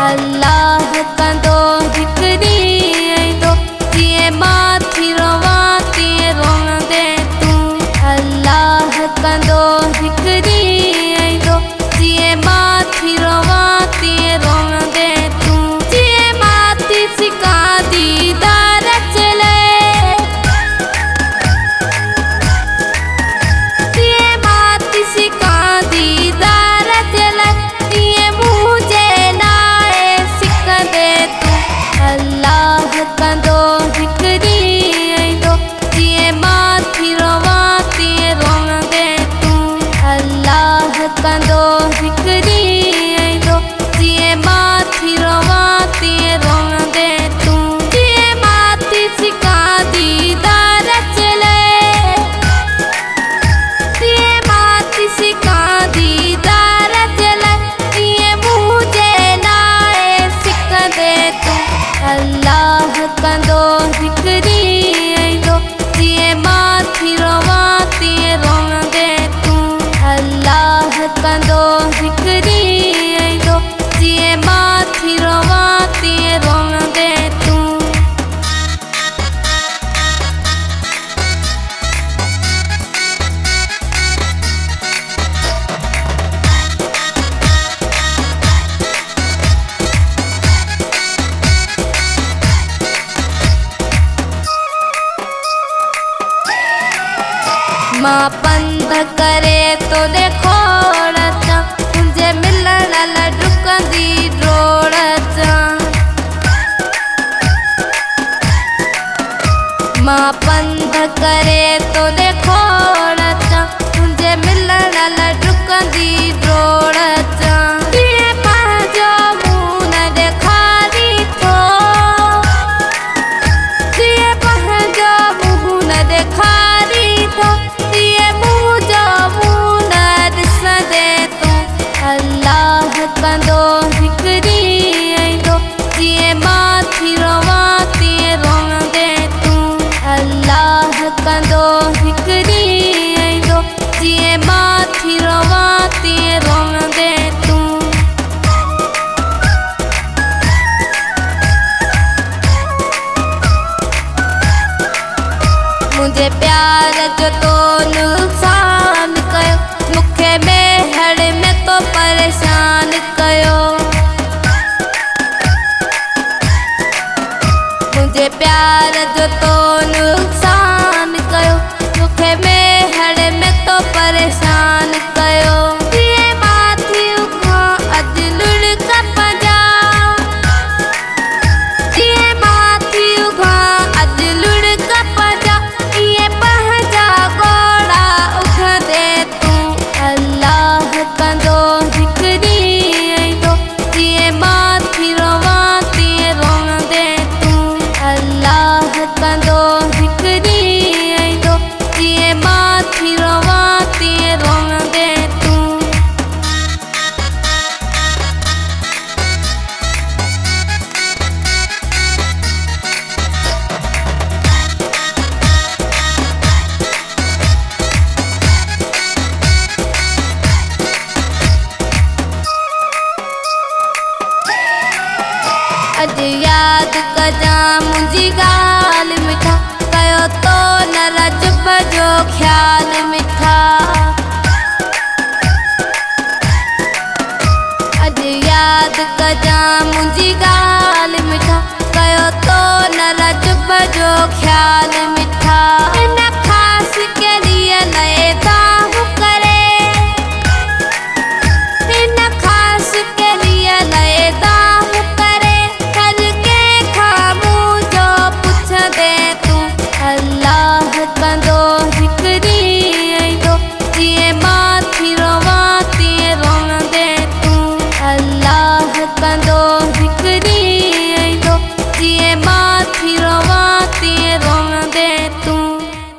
अल्लाह कंदो हिकड़ी आईंदो जिए माथी रोवा तीअं रोंदे तू। अल्लाह कंदो हिकड़ी आईंदो जिए माथी रोवा तीअं रोंदे तू। जिए माथी सिकांदी दर चले जिए माथी सिकांदी दर चले तीअं मुझे लाए सिकंदे तू। अल्लाह कंदो हिकड़ी आईंदो जिए माथी रोवा तीअं रोंदे तू। अल्लाह कंदो हिकड़ी आईंदो जिए माथी रोवा तीअं रोंदे तू। जिए माथी सिकांदी दर चले जिए माथी सिकांदी दर चले तीअं मुझे लाए सिकंदे तू। अल्लाह कंदो हिकड़ी आईंदो जिए माथी रोवा तीअं रोंदे तू। अल्लाह कंदो हिकड़ी आईंदो जिए माथी रोवा तीअं रोंदे तू। मां पंध करे तो देखो मुझे मिलण लाइ डुकंदी डोड़। मां पंध करे तो देखो मुझे मिलण लाइ डुकंदी डोड़। जिए पंहिंजो मुंहुं न ॾेखारी थो जिए पंहिंजो मुंहुं न ॾेखारी थो तीअं मुंहिंजो मुंहुं न ॾिसंदे तू। अल्लाह कंदो हिकड़ी आईंदो जिए माथी रोवा तीअं रोंदे तू। अल्लाह कंदो हिकड़ी आईंदो जिए माथी रोवा तीअं रोंदे तू। मुंहिंजे प्यार जो तो नुक़सान कयो मूंखे मेहड़ में तो परेशान कयो। मुंहिंजे प्यार जो तो नुक़सान कयो मूंखे मेहड़ में तो परेशान कयो। जिए माथी उखां अॼु लुढ़क पंहिंजा जिए माथी उखां अॼु लुढ़क पंहिंजा इएं पंहिंजा घोड़ा उखंदे तू। अल्लाह कंदो हिकड़ी आईंदो जिए माथी रोवा तीअं रोंदे तू। अल्लाह कंदो हिकड़ी आईंदो जिए माथी रोवा तीअं रोंदे तू। अॼु यादि कजां मुंहिंजी ॻाल्हि मिठा कयो तो न रजब जो ख़्यालु मिठा। अॼु यादि कजां मुंहिंजी ॻाल्हि मिठा कयो तो न रजब जो ख़्यालु मिठा।